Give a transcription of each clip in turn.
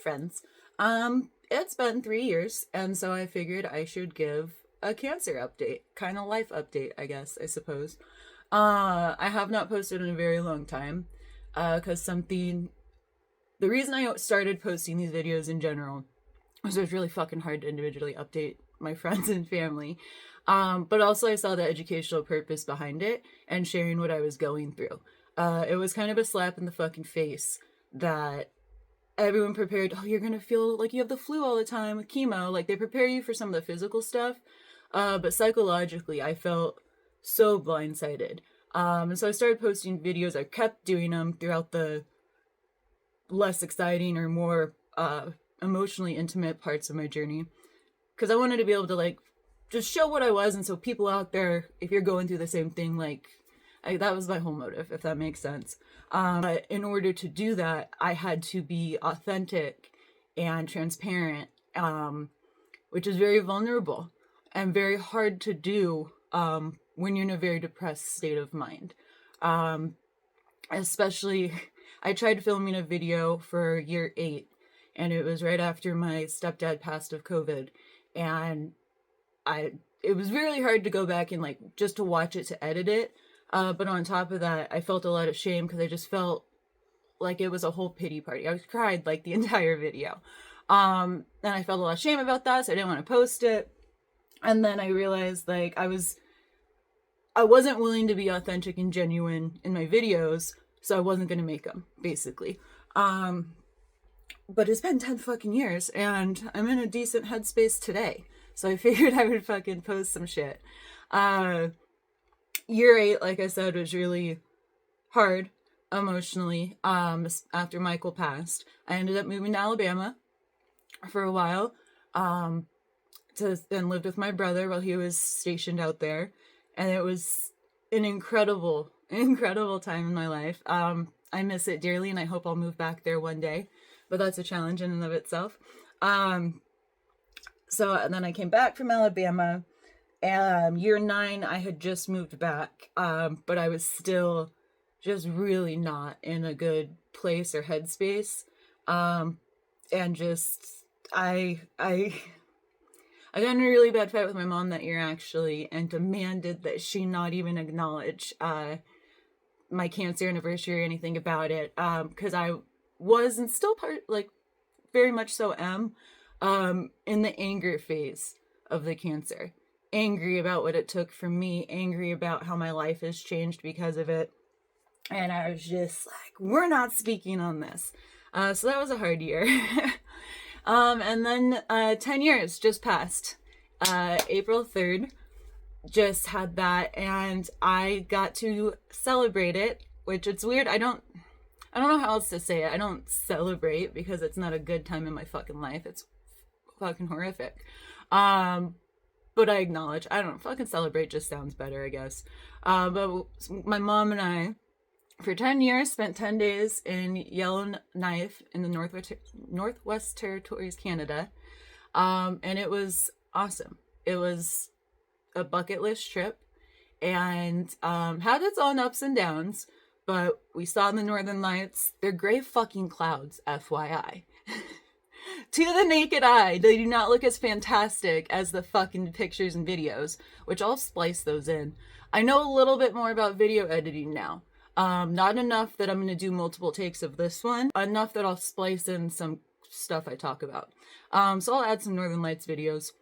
friends. It's been 3 years, and so I figured I should give a cancer update, kind of life update, I guess, I suppose. I have not posted in a very long time, because the reason I started posting these videos in general was it was really fucking hard to individually update my friends and family. But also I saw the educational purpose behind it and sharing what I was going through. It was kind of a slap in the fucking face that everyone prepared, oh, you're gonna feel like you have the flu all the time with chemo. Like, they prepare you for some of the physical stuff, but psychologically I felt so blindsided. And so I started posting videos. I kept doing them throughout the less exciting or more emotionally intimate parts of my journey, because I wanted to be able to, like, just show what I was, and so people out there, if you're going through the same thing, like, that was my whole motive, if that makes sense. But in order to do that, I had to be authentic and transparent, which is very vulnerable and very hard to do when you're in a very depressed state of mind. Especially, I tried filming a video for year 8, and it was right after my stepdad passed of COVID, and it was really hard to go back and, like, just to watch it, to edit it. But on top of that, I felt a lot of shame because I just felt like it was a whole pity party. I cried like the entire video. And I felt a lot of shame about that, so I didn't want to post it. And then I realized, like, I wasn't willing to be authentic and genuine in my videos, so I wasn't going to make them, basically. But it's been 10 fucking years, and I'm in a decent headspace today. So I figured I would fucking post some shit. Year 8, like I said, was really hard emotionally. After Michael passed, I ended up moving to Alabama for a while, to then lived with my brother while he was stationed out there. And it was an incredible time in my life. I miss it dearly, and I hope I'll move back there one day, but that's a challenge in and of itself. So and then I came back from Alabama. Year 9, I had just moved back, but I was still just really not in a good place or headspace. And just, I got in a really bad fight with my mom that year, actually, and demanded that she not even acknowledge my cancer anniversary or anything about it, because I was, and still very much so am, in the anger phase of the cancer. Angry about what it took from me, angry about how my life has changed because of it. And I was just like, we're not speaking on this. So that was a hard year. And then 10 years just passed. April 3rd, just had that, and I got to celebrate it, which it's weird. I don't know how else to say it. I don't celebrate because it's not a good time in my fucking life. It's fucking horrific. But I acknowledge, I don't know, fucking celebrate just sounds better, I guess. But my mom and I, for 10 years, spent 10 days in Yellowknife in the Northwest Territories, Canada. And it was awesome. It was a bucket list trip, and had its own ups and downs, but we saw the Northern Lights. They're gray fucking clouds, FYI. To the naked eye, they do not look as fantastic as the fucking pictures and videos, which I'll splice those in. I know a little bit more about video editing now. Not enough that I'm going to do multiple takes of this one, enough that I'll splice in some stuff I talk about. So I'll add some Northern Lights videos.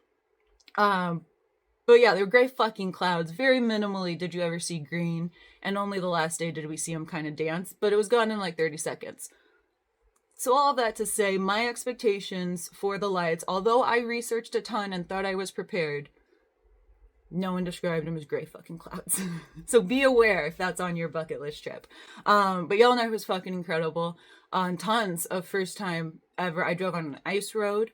But yeah, they were gray fucking clouds. Very minimally did you ever see green, and only the last day did we see them kind of dance, but it was gone in like 30 seconds. So all of that to say, my expectations for the lights, although I researched a ton and thought I was prepared, no one described them as gray fucking clouds. So be aware if that's on your bucket list trip. But Yellowknife was fucking incredible. Tons of first time ever. I drove on an ice road,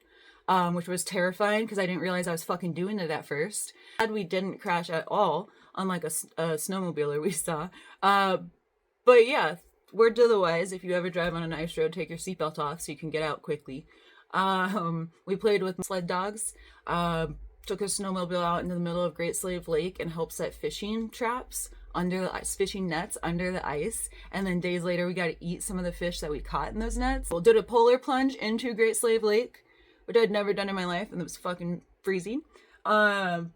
which was terrifying because I didn't realize I was fucking doing it at first. We didn't crash at all, unlike a snowmobiler we saw. But yeah, word to the wise, if you ever drive on an ice road, take your seatbelt off so you can get out quickly. We played with sled dogs, took a snowmobile out into the middle of Great Slave Lake and helped set fishing traps under the ice, fishing nets under the ice, and then days later we got to eat some of the fish that we caught in those nets. We did a polar plunge into Great Slave Lake, which I'd never done in my life, and it was fucking freezing. But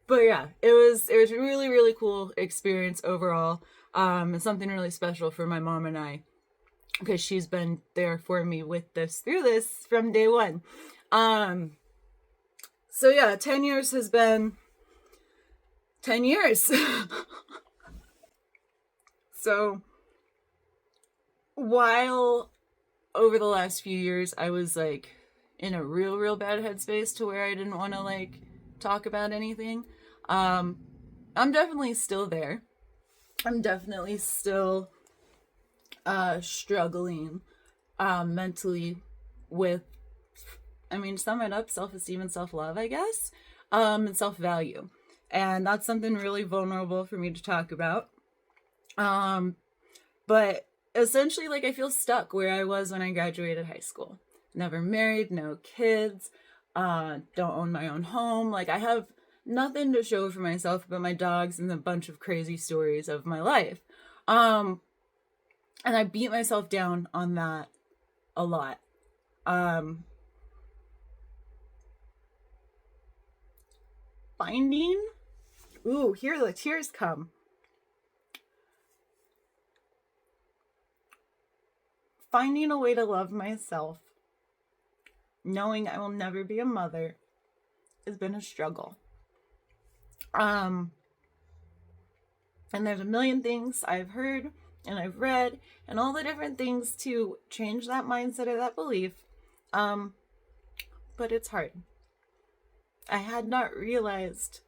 yeah, it was a really, really cool experience overall. It's something really special for my mom and I, because she's been there for me through this from day one. So yeah, 10 years has been 10 years. So while over the last few years I was like in a real bad headspace to where I didn't want to like talk about anything, I'm definitely still there. I'm definitely still struggling mentally with, I mean, sum it up, self-esteem and self-love, I guess, and self-value. And that's something really vulnerable for me to talk about. But essentially, like, I feel stuck where I was when I graduated high school. Never married, no kids, don't own my own home. Like, I have nothing to show for myself but my dogs and a bunch of crazy stories of my life. And I beat myself down on that a lot. Here the tears come. Finding a way to love myself, knowing I will never be a mother, has been a struggle. And there's a million things I've heard and I've read and all the different things to change that mindset or that belief. But it's hard. I had not realized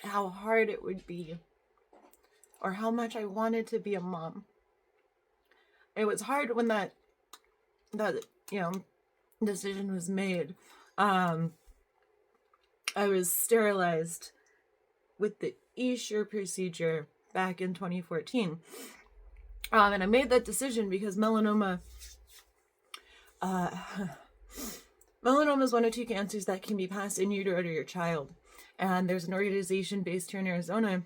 how hard it would be or how much I wanted to be a mom. It was hard when that decision was made. I was sterilized with the Essure procedure back in 2014. And I made that decision because melanoma is one of 2 cancers that can be passed in utero to your child. And there's an organization based here in Arizona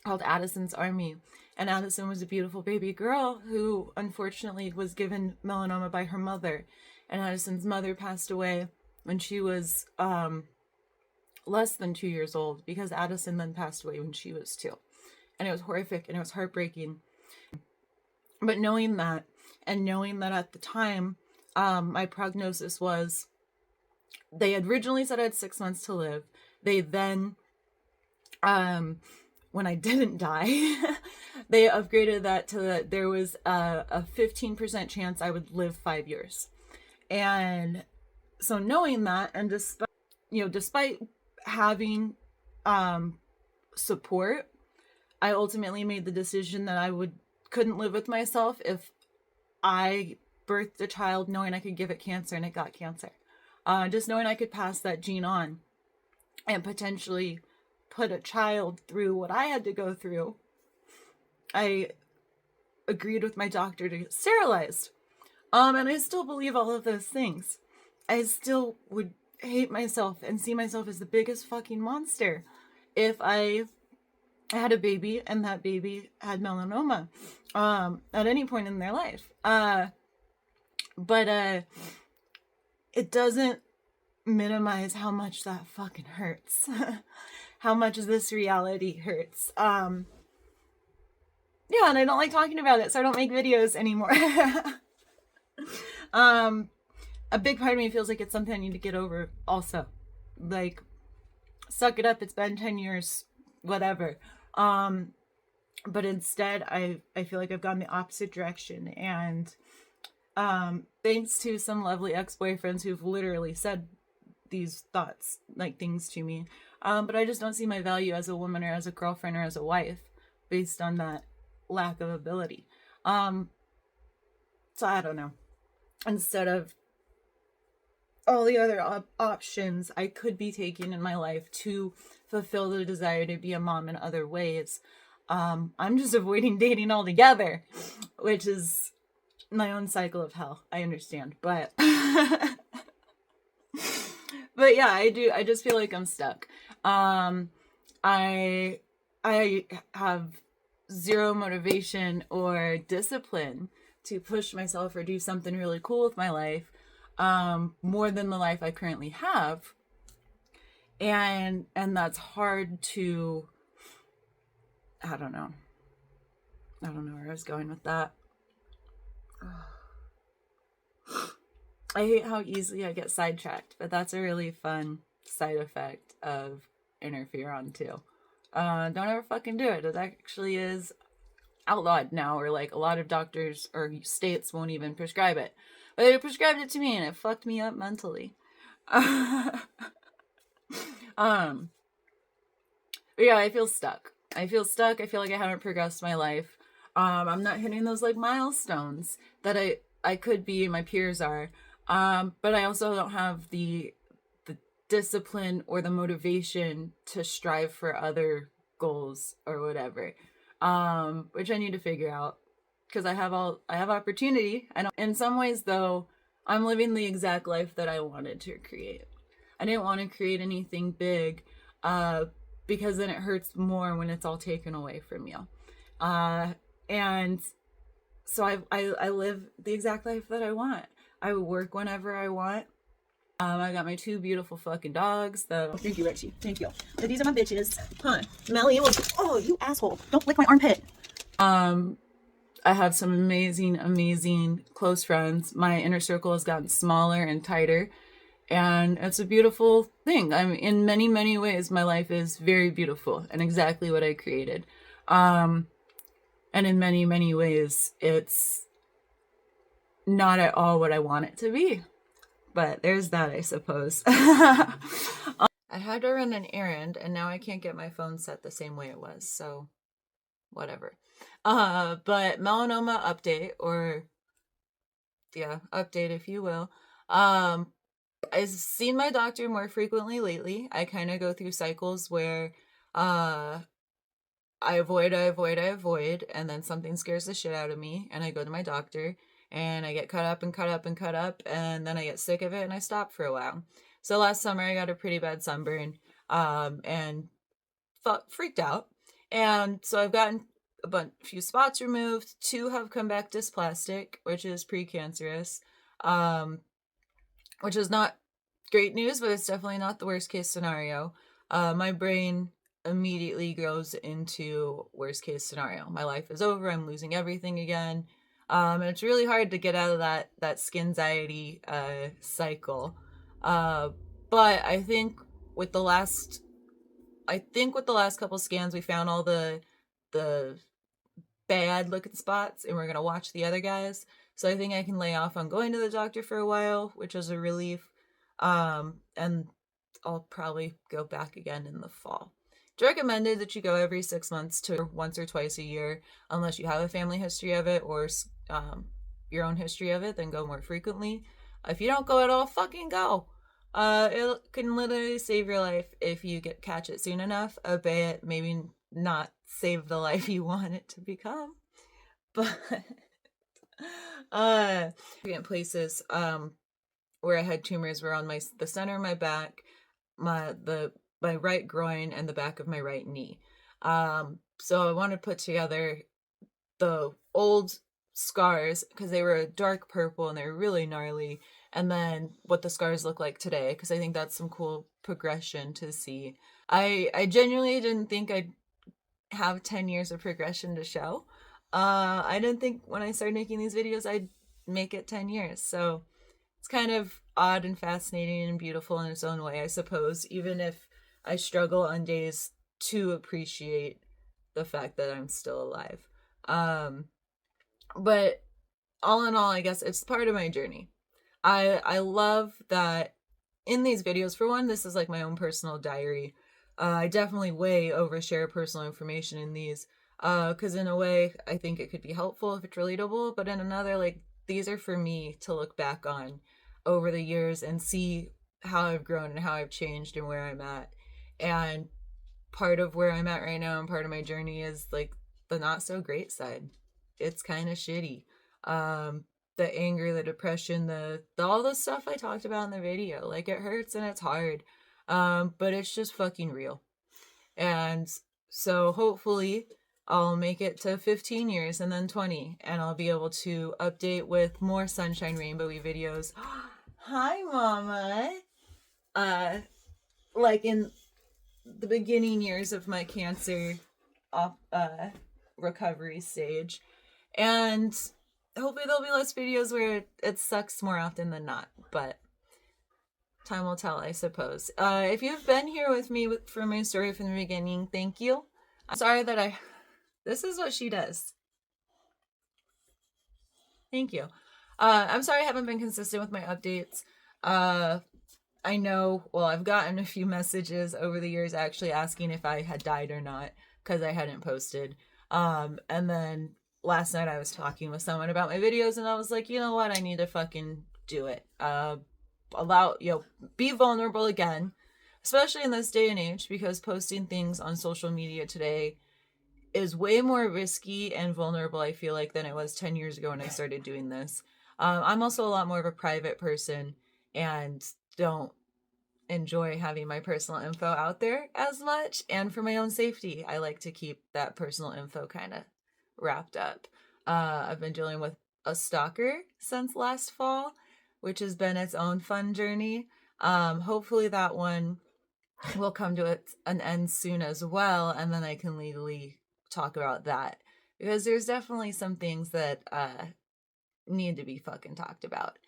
called Addison's Army. And Addison was a beautiful baby girl who unfortunately was given melanoma by her mother. And Addison's mother passed away when she was less than 2 years old, because Addison then passed away when she was 2. And it was horrific and it was heartbreaking. But knowing that, and knowing that at the time, my prognosis was, they had originally said I had 6 months to live. They then, when I didn't die, they upgraded that to that there was a 15% chance I would live 5 years. And so knowing that, and despite having support, I ultimately made the decision that I couldn't live with myself if I birthed a child knowing I could give it cancer and it got cancer. Just knowing I could pass that gene on and potentially put a child through what I had to go through, I agreed with my doctor to get sterilized. And I still believe all of those things. I still would hate myself and see myself as the biggest fucking monster if I had a baby and that baby had melanoma at any point in their life. But it doesn't minimize how much that fucking hurts. How much this reality hurts. Yeah, and I don't like talking about it, so I don't make videos anymore. A big part of me feels like it's something I need to get over also. Like, suck it up, it's been 10 years, whatever. But instead, I feel like I've gone the opposite direction. And thanks to some lovely ex-boyfriends who've literally said these things to me. But I just don't see my value as a woman or as a girlfriend or as a wife based on that lack of ability. So I don't know. Instead of all the other options I could be taking in my life to fulfill the desire to be a mom in other ways, I'm just avoiding dating altogether, which is my own cycle of hell. I understand, but but yeah, I just feel like I'm stuck. I I have zero motivation or discipline to push myself or do something really cool with my life, more than the life I currently have. And that's hard to, I don't know. I don't know where I was going with that. I hate how easily I get sidetracked, but that's a really fun side effect of interferon too. Don't ever fucking do it. It actually is outlawed now, or like a lot of doctors or states won't even prescribe it. But they prescribed it to me and it fucked me up mentally. um but yeah, I feel stuck. I feel stuck. I feel like I haven't progressed my life. I'm not hitting those like milestones that I could be, my peers are. But I also don't have the discipline or the motivation to strive for other goals or whatever. Which I need to figure out, because I have opportunity. I don't, in some ways though, I'm living the exact life that I wanted to create. I didn't want to create anything big, because then it hurts more when it's all taken away from you. And so I live the exact life that I want. I work whenever I want. I got my 2 beautiful fucking dogs, though. Thank you, Rexy. Thank you. So these are my bitches. Huh. Melly, it was. Oh, you asshole. Don't lick my armpit. I have some amazing close friends. My inner circle has gotten smaller and tighter, and it's a beautiful thing. I'm in many ways, my life is very beautiful and exactly what I created. And in many ways, it's not at all what I want it to be. But there's that, I suppose. I had to run an errand, and now I can't get my phone set the same way it was, so whatever. But melanoma update, or yeah, update if you will. I've seen my doctor more frequently lately. I kind of go through cycles where I avoid, and then something scares the shit out of me, and I go to my doctor, and I get cut up, and then I get sick of it, and I stop for a while. So last summer, I got a pretty bad sunburn, and freaked out. And so I've gotten a few spots removed. 2 have come back dysplastic, which is precancerous, which is not great news, but it's definitely not the worst case scenario. My brain immediately goes into worst case scenario. My life is over. I'm losing everything again. And it's really hard to get out of that skinxiety cycle. But I think with the last couple scans, we found all the bad looking spots, and we're gonna watch the other guys. So I think I can lay off on going to the doctor for a while, which is a relief. And I'll probably go back again in the fall. It's recommended that you go every 6 months to once or twice a year, unless you have a family history of it or your own history of it, then go more frequently. If you don't go at all, fucking go. It can literally save your life if you catch it soon enough, albeit maybe not save the life you want it to become. But places where I had tumors were on the center of my back, my right groin, and the back of my right knee. So I want to put together the old scars, because they were a dark purple and they were really gnarly, and then what the scars look like today, because I think that's some cool progression to see. I genuinely didn't think I'd have 10 years of progression to show. I didn't think when I started making these videos I'd make it 10 years. So it's kind of odd and fascinating and beautiful in its own way, I suppose, even if I struggle on days to appreciate the fact that I'm still alive. But all in all, I guess it's part of my journey. I love that in these videos, for one, this is like my own personal diary. I definitely way overshare personal information in these, because in a way, I think it could be helpful if it's relatable, but in another, like, these are for me to look back on over the years and see how I've grown and how I've changed and where I'm at. And part of where I'm at right now and part of my journey is like the not so great side. It's kind of shitty. The anger, the depression, the all the stuff I talked about in the video. Like, it hurts and it's hard. But it's just fucking real. And So hopefully I'll make it to 15 years and then 20, and I'll be able to update with more sunshine rainbowy videos. Hi, Mama. Uh, like in the beginning years of my cancer off recovery stage, and hopefully there'll be less videos where it sucks more often than not, but time will tell, I suppose. If you've been here with me for my story from the beginning, thank you. I'm sorry that this is what she does. Thank you. I'm sorry I haven't been consistent with my updates. I know, well, I've gotten a few messages over the years actually asking if I had died or not because I hadn't posted. And then last night I was talking with someone about my videos and I was like, you know what? I need to fucking do it. Be vulnerable again, especially in this day and age, because posting things on social media today is way more risky and vulnerable, I feel like, than it was 10 years ago when I started doing this. I'm also a lot more of a private person and don't enjoy having my personal info out there as much. And for my own safety, I like to keep that personal info kind of wrapped up. I've been dealing with a stalker since last fall, which has been its own fun journey. Hopefully that one will come to an end soon as well, and then I can legally talk about that, because there's definitely some things that need to be fucking talked about.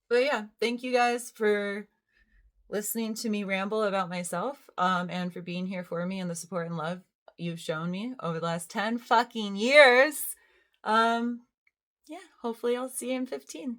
But yeah, thank you guys for listening to me ramble about myself, and for being here for me and the support and love you've shown me over the last 10 fucking years. Yeah, hopefully I'll see you in 15.